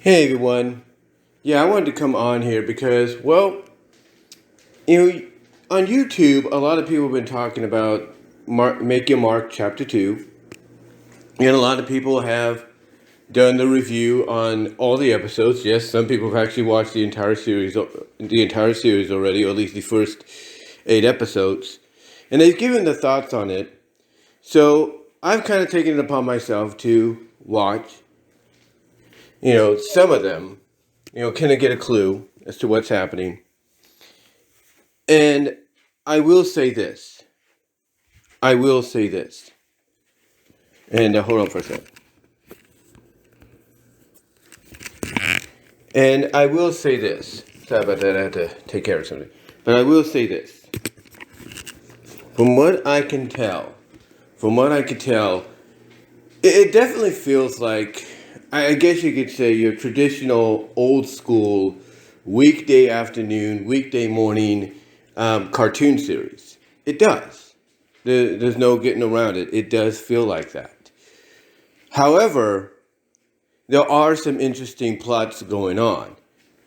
Hey everyone. Yeah, I wanted to come on here because, well, on YouTube, a lot of people have been talking about Make Your Mark Chapter 2, and a lot of people have done the review on all the episodes. Yes, some people have actually watched the entire series already, or at least the first 8 episodes, and they've given their thoughts on it. So I've kind of taken it upon myself to watch, some of them, kind of get a clue as to what's happening. And I will say this. And hold on for a second. And I will say this. Sorry about that. I had to take care of something. But I will say this. From what I can tell, it definitely feels like, I guess you could say, your traditional old school weekday afternoon, weekday morning cartoon series. It does. There's no getting around it. It does feel like that. However, there are some interesting plots going on.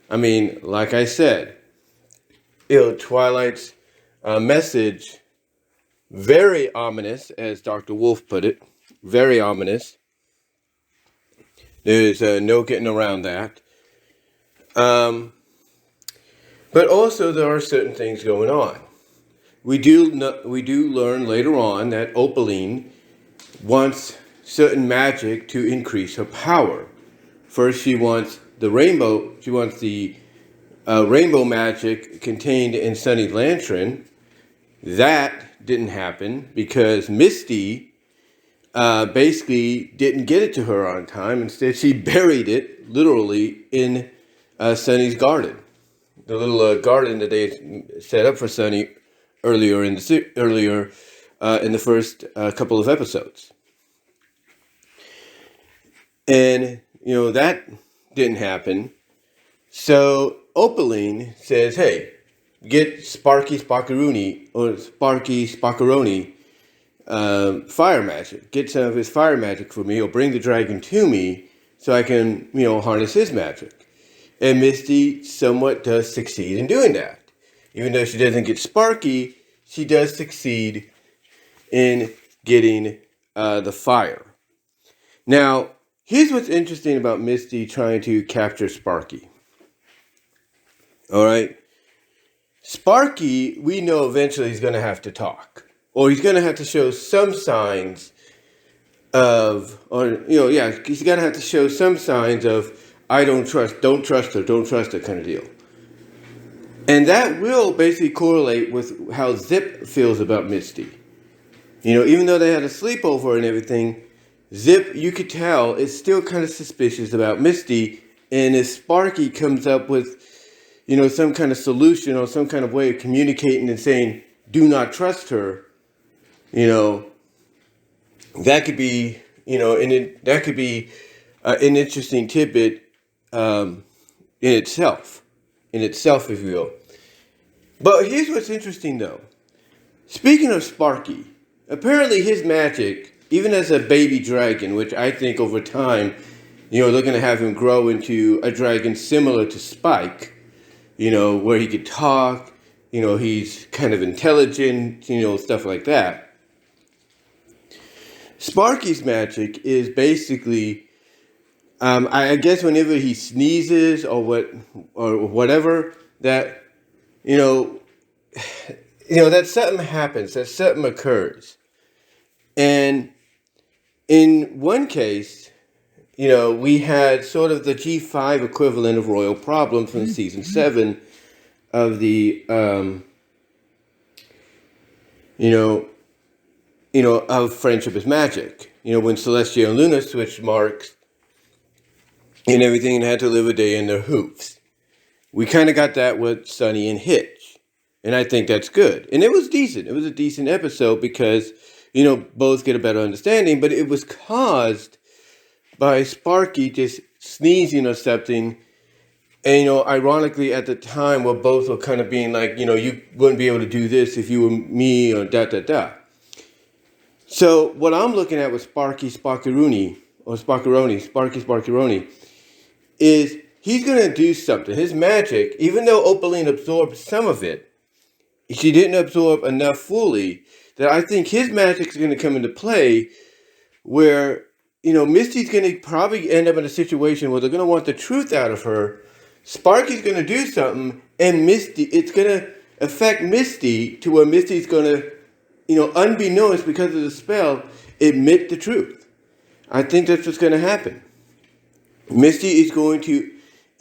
I mean, like I said, Twilight's message, very ominous, as Dr. Wolf put it. Very ominous. There's no getting around that. But also there are certain things going on. We do learn later on that Opaline wants certain magic to increase her power. First, she wants the rainbow magic contained in Sunny Lantern. That didn't happen because Misty basically didn't get it to her on time. Instead, she buried it literally in Sunny's garden, the little garden that they had set up for Sunny earlier in the first couple of episodes. And that didn't happen. So Opaline says, "Hey, get Sparky Spockaroni fire magic. Get some of his fire magic for me, or bring the dragon to me so I can, harness his magic." And Misty somewhat does succeed in doing that. Even though she doesn't get Sparky, she does succeed in getting the fire. Now, here's what's interesting about Misty trying to capture Sparky. All right? Sparky, we know eventually he's going to have to talk. Or he's going to have to show some signs of, he's going to have to show some signs of, don't trust her kind of deal. And that will basically correlate with how Zip feels about Misty. Even though they had a sleepover and everything, Zip, you could tell, is still kind of suspicious about Misty. And if Sparky comes up with, some kind of solution or some kind of way of communicating and saying, do not trust her, that could be, an interesting tidbit in itself, if you will. But here's what's interesting, though. Speaking of Sparky, apparently his magic, even as a baby dragon, which I think over time, they're going to have him grow into a dragon similar to Spike, where he could talk, he's kind of intelligent, stuff like that. Sparky's magic is basically, I guess whenever he sneezes or whatever, that, that something happens, that something occurs. And in one case, we had sort of the G5 equivalent of Royal Problem from season 7 of the, of Friendship is Magic. When Celestia and Luna switched marks and everything and had to live a day in their hoofs. We kind of got that with Sunny and Hitch. And I think that's good. And it was decent. It was a decent episode because, both get a better understanding. But it was caused by Sparky just sneezing or something. And, ironically, at the time, both were kind of being like, you wouldn't be able to do this if you were me or da-da-da. So what I'm looking at with Sparky Spockaroni, is he's going to do something. His magic, even though Opaline absorbed some of it, she didn't absorb enough fully that I think his magic is going to come into play where, Misty's going to probably end up in a situation where they're going to want the truth out of her. Sparky's going to do something, and it's going to affect Misty to where Misty's going to, unbeknownst because of the spell, admit the truth. I think that's what's going to happen. Misty is going to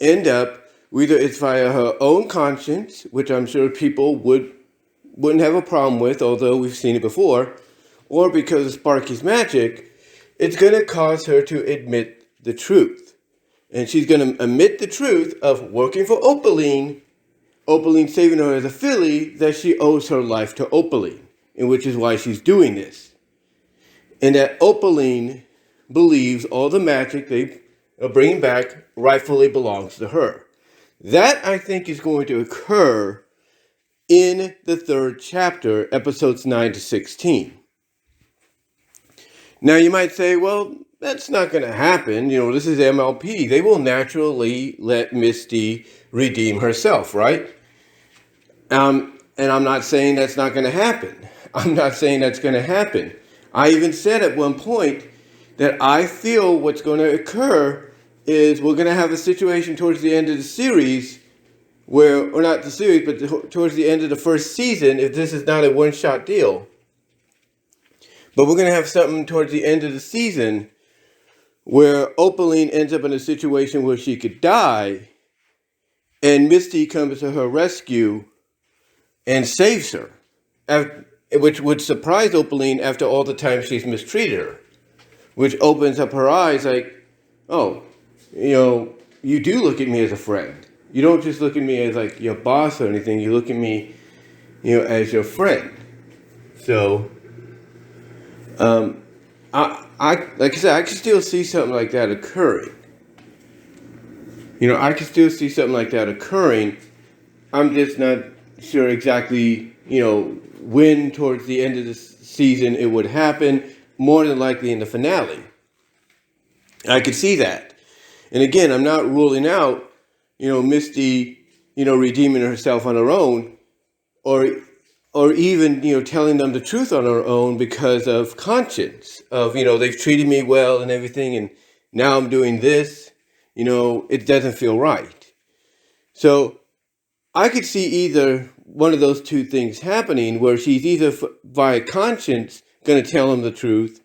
end up, whether it's via her own conscience, which I'm sure people wouldn't have a problem with, although we've seen it before, or because of Sparky's magic, it's going to cause her to admit the truth. And she's going to admit the truth of working for Opaline saving her as a filly, that she owes her life to Opaline, and which is why she's doing this. And that Opaline believes all the magic they are bringing back rightfully belongs to her. That, I think, is going to occur in the 3rd chapter, episodes 9 to 16. Now, you might say, well, that's not going to happen. This is MLP. They will naturally let Misty redeem herself, right? And I'm not saying that's not going to happen. I'm not saying that's going to happen. I even said at one point that I feel what's going to occur is we're going to have a situation towards the end of the series or not the series, but towards the end of the first season, if this is not a one-shot deal. But we're going to have something towards the end of the season where Opaline ends up in a situation where she could die, and Misty comes to her rescue and saves her, which would surprise Opaline after all the time she's mistreated her, which opens up her eyes like, oh, you do look at me as a friend. You don't just look at me as like your boss or anything. You look at me, as your friend. So, I like I said, I can still see something like that occurring. I can still see something like that occurring. I'm just not sure exactly, when towards the end of the season it would happen. More than likely in the finale. I could see that. And again, I'm not ruling out, Misty, redeeming herself on her own, or even, telling them the truth on her own because of conscience, of, they've treated me well and everything, and now I'm doing this, it doesn't feel right. So I could see either one of those two things happening, where she's either via conscience going to tell them the truth,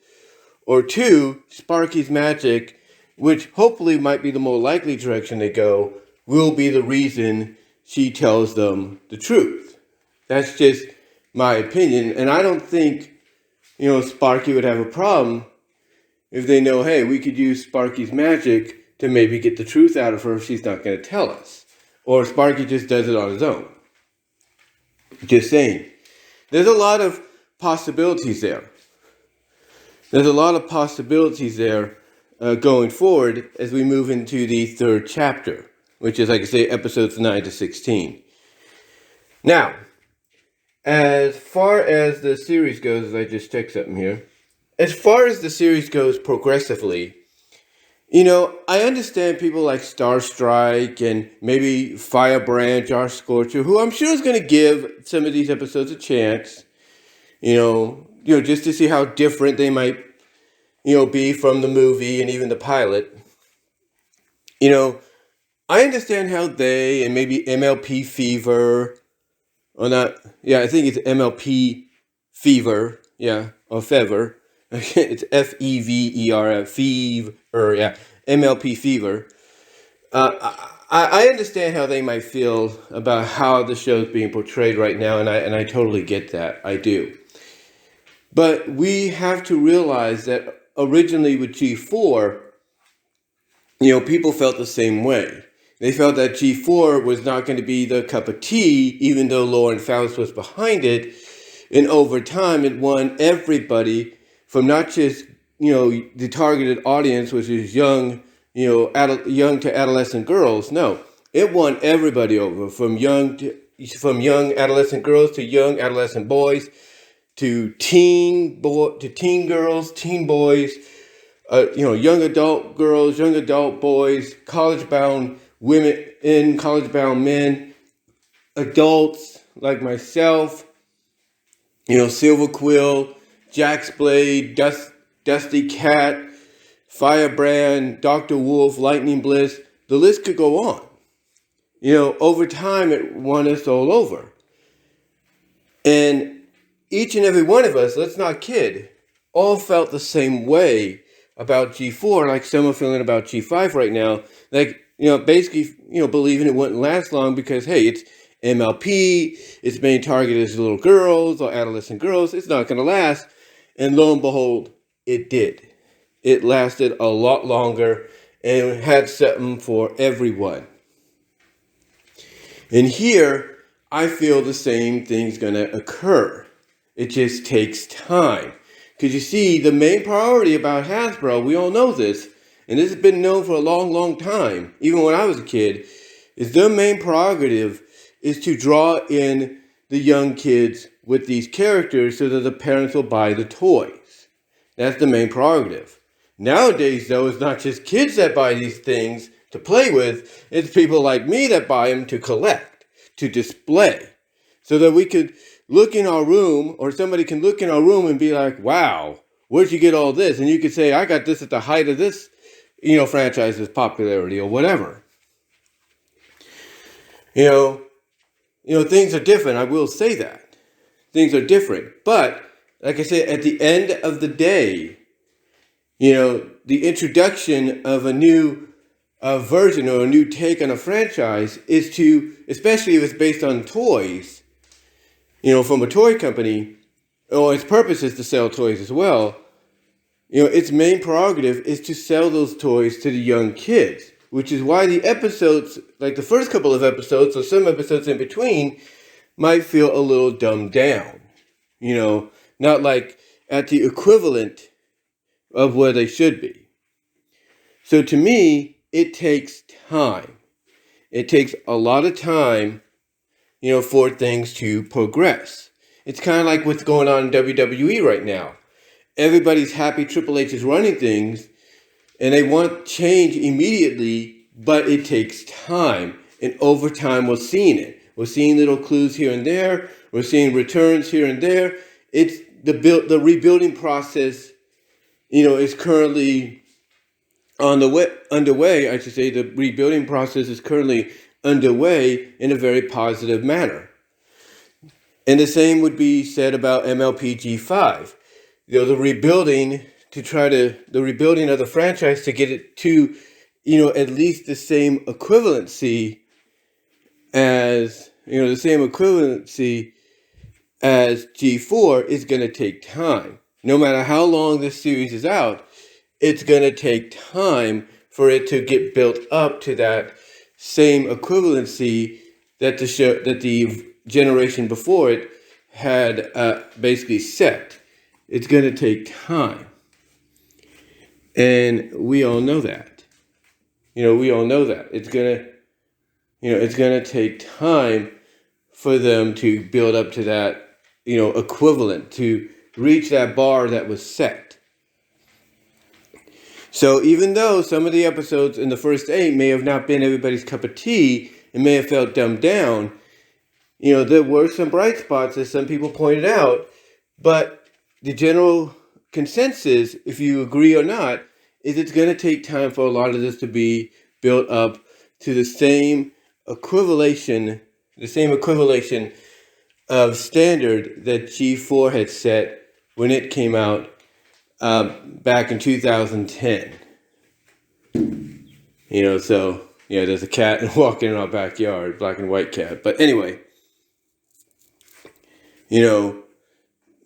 or 2, Sparky's magic, which hopefully might be the more likely direction they go, will be the reason she tells them the truth. That's just my opinion. And I don't think, Sparky would have a problem if they know, hey, we could use Sparky's magic to maybe get the truth out of her if she's not going to tell us. Or Sparky just does it on his own. Just saying. There's a lot of possibilities there. Going forward as we move into the 3rd chapter, which is, like I say, episodes 9 to 16. Now, as far as the series goes, as I just checked something here, as far as the series goes progressively, I understand people like Starstrike and maybe Firebrand, Josh Scorcher, who I'm sure is going to give some of these episodes a chance, just to see how different they might, be from the movie and even the pilot. I understand how they and maybe MLP Fever, or not, yeah, I think it's MLP Fever, yeah, or Fever. It's Fever, Fever, yeah, MLP Fever. I understand how they might feel about how the show's being portrayed right now, and I totally get that. I do. But we have to realize that originally with G4, people felt the same way. They felt that G4 was not going to be the cup of tea, even though Lauren Faust was behind it. And over time, it won everybody from not just, the targeted audience, which is young, young to adolescent girls. No, it won everybody over, from young adolescent girls to young adolescent boys, to teen girls, teen boys, young adult girls, young adult boys, college-bound women, and college-bound men, adults like myself, Silver Quill, Jax Blade, Dusty Cat, Firebrand, Dr. Wolf, Lightning Bliss. The list could go on. Over time it won us all over. And each and every one of us, let's not kid, all felt the same way about G4, like some are feeling about G5 right now. Like, basically, believing it wouldn't last long because, hey, it's MLP, its main target is little girls or adolescent girls, it's not going to last. And lo and behold, it did. It lasted a lot longer and had something for everyone. And here, I feel the same thing's going to occur. It just takes time. Because you see, the main priority about Hasbro, we all know this, and this has been known for a long, long time, even when I was a kid, is their main prerogative is to draw in the young kids with these characters so that the parents will buy the toys. That's the main prerogative. Nowadays, though, it's not just kids that buy these things to play with, it's people like me that buy them to collect, to display, so that we could look in our room, or somebody can look in our room and be like, wow, where'd you get all this? And you could say, I got this at the height of this, franchise's popularity or whatever. Things are different. I will say that. Things are different. But, like I said, at the end of the day, the introduction of a new version or a new take on a franchise is to, especially if it's based on toys, from a toy company, or its purpose is to sell toys as well, its main prerogative is to sell those toys to the young kids, which is why the episodes, like the first couple of episodes, or some episodes in between, might feel a little dumbed down. Not like at the equivalent of where they should be. So to me, it takes time. It takes a lot of time, for things to progress. It's kind of like what's going on in WWE right now. Everybody's happy Triple H is running things, and they want change immediately, but it takes time. And over time, we're seeing it. We're seeing little clues here and there. We're seeing returns here and there. It's the rebuilding process, is currently underway. I should say the rebuilding process is currently underway in a very positive manner. And the same would be said about MLP G5. The rebuilding of the franchise to get it to, at least the same equivalency as, as G4 is going to take time. No matter how long this series is out, it's going to take time for it to get built up to that same equivalency that the generation before it had basically set. It's going to take time. And we all know that. We all know that. It's going to take time for them to build up to that, equivalent, to reach that bar that was set. So even though some of the episodes in the first 8 may have not been everybody's cup of tea and may have felt dumbed down, there were some bright spots, as some people pointed out, but the general consensus, if you agree or not, is it's going to take time for a lot of this to be built up to the same equivalation of standard that G4 had set when it came out back in 2010. There's a cat walking in our backyard, black and white cat. But anyway,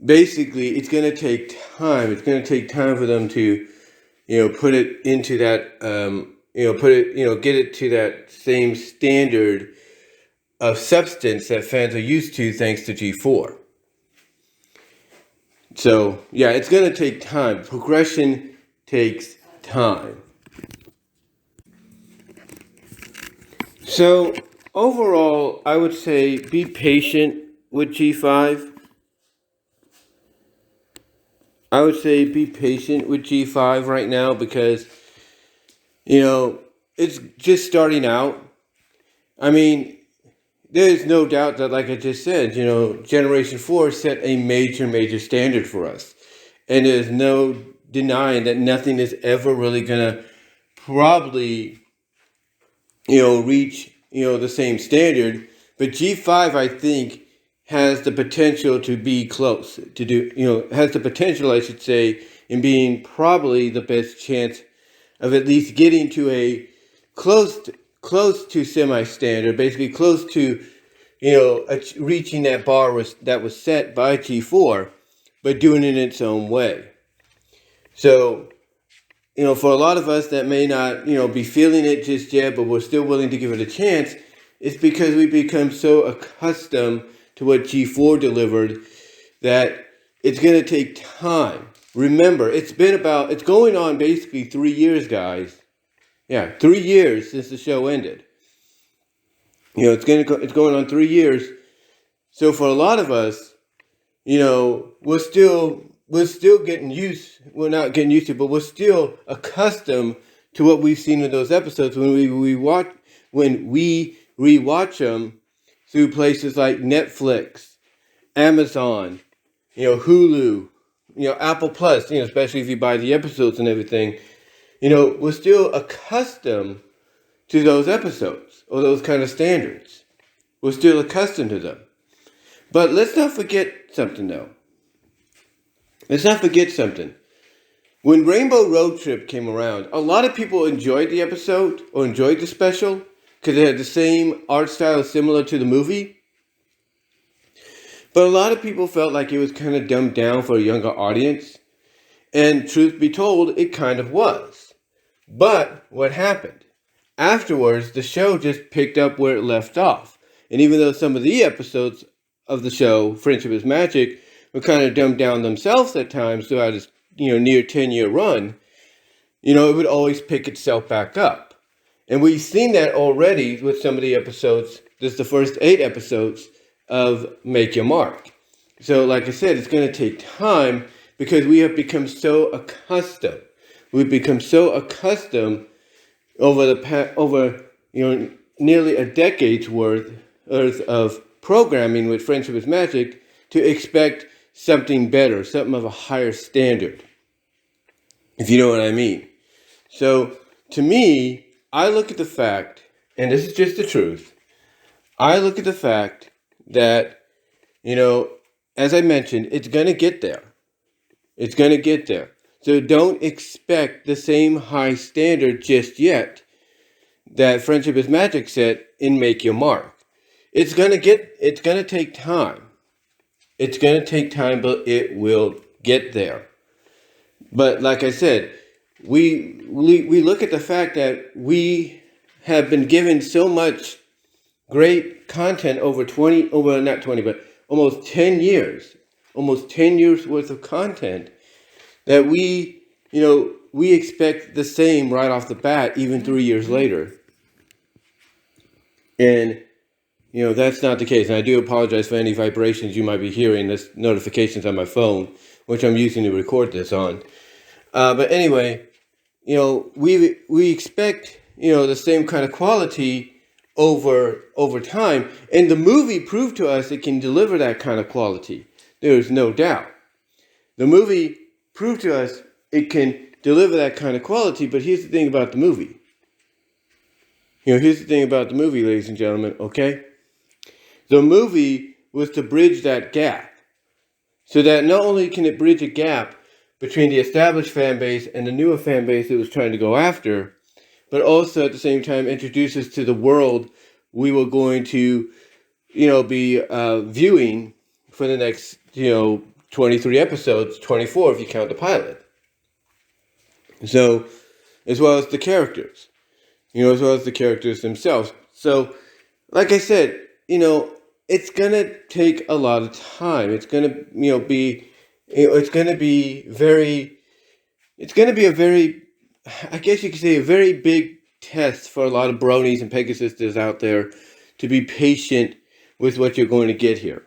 basically it's going to take time. It's going to take time for them to, put it into that, get it to that same standard of substance that fans are used to thanks to G4. So, it's going to take time. Progression takes time. So, overall, I would say be patient with G5. I would say be patient with G5 right now because, you know, it's just starting out. I mean, there's no doubt that, like I just said, you know, Generation 4 set a major standard for us. And there's no denying that nothing is ever really going to probably, you know, reach, you know, the same standard. But G5, I think, has the potential to be close, to do, you know, has the potential, I should say, in being probably the best chance of at least getting to a close to semi-standard, basically close to, you know, reaching that bar that was set by G4, but doing it in its own way. So, you know, for a lot of us that may not, you know, be feeling it just yet, but we're still willing to give it a chance, it's because we become so accustomed to what G4 delivered that it's going to take time. Remember, it's going on basically 3 years, guys. Yeah, 3 years since the show ended. You know, it's going on 3 years. So for a lot of us, you know, we're still getting used. We're not getting used to, but we're still accustomed to what we've seen in those episodes when we rewatch them through places like Netflix, Amazon, you know, Hulu, you know, Apple Plus. You know, especially if you buy the episodes and everything. You know, we're still accustomed to those episodes or those kind of standards. We're still accustomed to them. But let's not forget something, though. Let's not forget something. When Rainbow Road Trip came around, a lot of people enjoyed the episode or enjoyed the special because it had the same art style similar to the movie. But a lot of people felt like it was kind of dumbed down for a younger audience. And truth be told, it kind of was. But what happened? Afterwards, the show just picked up where it left off. And even though some of the episodes of the show, Friendship is Magic, were kind of dumbed down themselves at times throughout its, you know, near 10-year run, you know, it would always pick itself back up. And we've seen that already with some of the episodes. This is the first 8 episodes of Make Your Mark. So, like I said, it's going to take time because we have become so accustomed. We've become so accustomed over you know, nearly a decade's worth of programming with Friendship is Magic to expect something better, something of a higher standard, if you know what I mean. So, to me, I look at the fact, and this is just the truth, I look at the fact that, you know, as I mentioned, it's going to get there. It's going to get there. So don't expect the same high standard just yet that Friendship is Magic set in Make Your Mark. It's going to take time. It's going to take time, but it will get there. But like I said, we look at the fact that we have been given so much great content over almost 10 years, almost 10 years worth of content that we expect the same right off the bat, even 3 years later. And, you know, that's not the case. And I do apologize for any vibrations you might be hearing. That's notifications on my phone, which I'm using to record this on. But anyway, you know, we expect, you know, the same kind of quality over time. And the movie proved to us it can deliver that kind of quality. There's no doubt. The movie proved to us it can deliver that kind of quality, but here's the thing about the movie. You know, here's the thing about the movie, ladies and gentlemen, okay? The movie was to bridge that gap. So that not only can it bridge a gap between the established fan base and the newer fan base it was trying to go after, but also at the same time introduce us to the world we were going to, you know, be viewing for the next, you know, 23 episodes, 24 if you count the pilot. So, as well as the characters, you know, as well as the characters themselves. So, like I said, you know, it's going to take a lot of time. It's going to, you know, be, you know, it's going to be a very, I guess you could say, a very big test for a lot of Bronies and Pegasisters out there to be patient with what you're going to get here.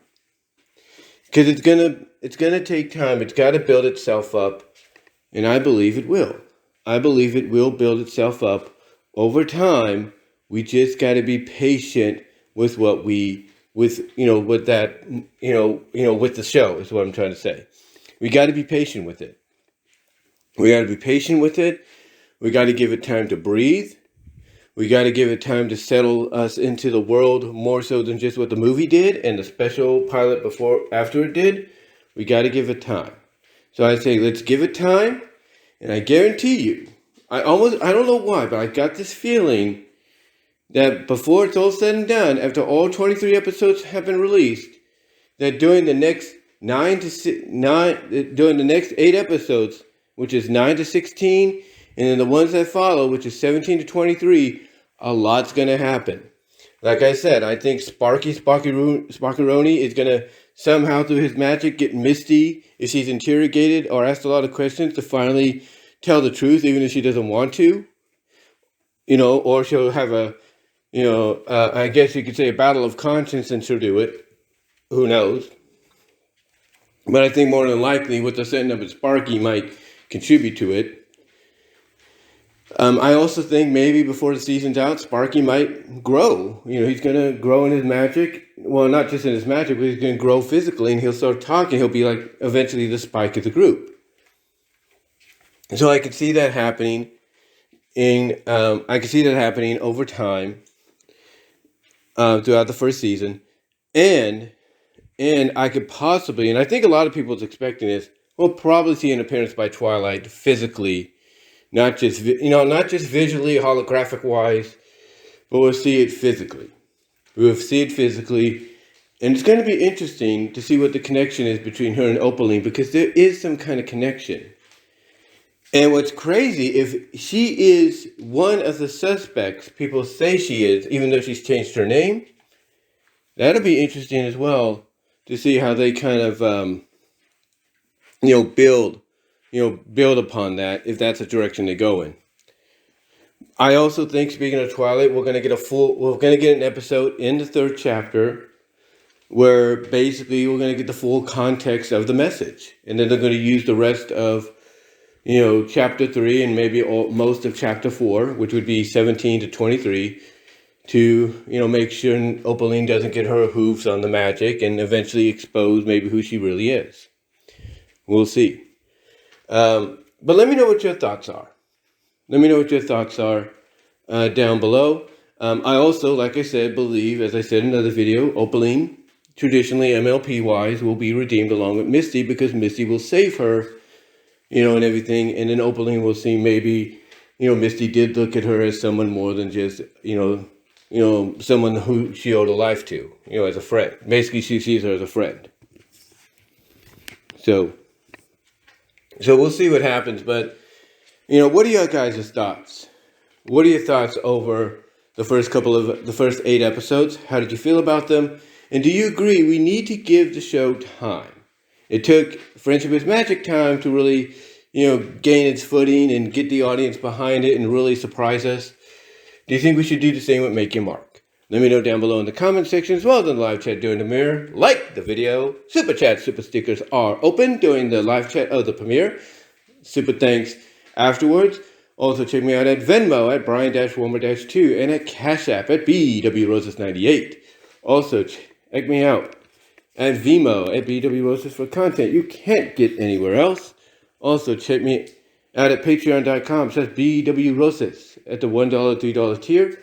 because it's gonna take time. It's got to build itself up, and I believe it will. I believe it will build itself up over time. We just got to be patient with what we with with that with the show is what I'm trying to say. We got to be patient with it. We got to be patient with it. We got to give it time to breathe. We got to give it time to settle us into the world more so than just what the movie did and the special pilot after it did. We got to give it time. So I say, let's give it time. And I guarantee you, I don't know why, but I got this feeling that before it's all said and done, after all 23 episodes have been released, that during the next during the next 8 episodes, which is 9 to 16, and then the ones that follow, which is 17 to 23, a lot's going to happen. Like I said, I think Sparkeroni is going to somehow, through his magic, get Misty, if she's interrogated or asked a lot of questions, to finally tell the truth, even if she doesn't want to. Or she'll have I guess you could say a battle of conscience and she'll do it. Who knows? But I think more than likely, with the setting up of Sparky might contribute to it. I also think maybe before the season's out, Sparky might grow. He's going to grow in his magic. Well, not just in his magic, but he's going to grow physically, and he'll start talking. He'll be like eventually the Spike of the group. So I could see that happening. I could see that happening over time throughout the first season, and I could possibly, and I think a lot of people is expecting this, we'll probably see an appearance by Twilight physically. Not just visually, holographic wise, but we'll see it physically. We'll see it physically, and it's going to be interesting to see what the connection is between her and Opaline, because there is some kind of connection. And what's crazy, if she is one of the suspects people say she is, even though she's changed her name, that'll be interesting as well to see how they kind of build upon that, if that's the direction they go in. I also think, speaking of Twilight, we're going to get an episode in the 3rd chapter where basically we're going to get the full context of the message. And then they're going to use the rest of, chapter 3 and maybe most of chapter 4, which would be 17 to 23, to, make sure Opaline doesn't get her hooves on the magic and eventually expose maybe who she really is. We'll see. But let me know what your thoughts are. Let me know what your thoughts are down below. I also, like I said, believe, as I said in another video, Opaline, traditionally MLP-wise, will be redeemed along with Misty, because Misty will save her, and everything. And then Opaline will see maybe, Misty did look at her as someone more than just, someone who she owed a life to, as a friend. Basically, she sees her as a friend. So we'll see what happens, but, what are your guys' thoughts? What are your thoughts over the first 8 episodes? How did you feel about them? And do you agree we need to give the show time? It took Friendship is Magic time to really, gain its footing and get the audience behind it and really surprise us. Do you think we should do the same with Make Your Mark? Let me know down below in the comment section, as well as in the live chat during the premiere. Like the video. Super chat, super stickers are open during the live chat of the premiere. Super thanks afterwards. Also check me out at Venmo at Brian-Warmer-2 and at Cash App at BWRoses98. Also check me out at Vimo at BWRoses for content you can't get anywhere else. Also check me out at patreon.com/BWRoses at the $1, $3 tier.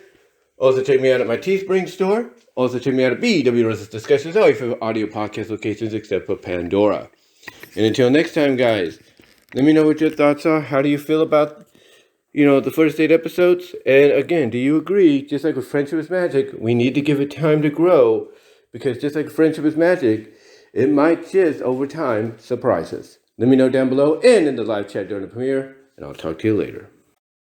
Also check me out at my Teespring store. Also check me out at BWRoses Discussions, all your favorite audio podcast locations except for Pandora. And until next time, guys, let me know what your thoughts are. How do you feel about, the first 8 episodes? And again, do you agree, just like with Friendship is Magic, we need to give it time to grow? Because just like Friendship is Magic, it might just, over time, surprise us. Let me know down below and in the live chat during the premiere, and I'll talk to you later.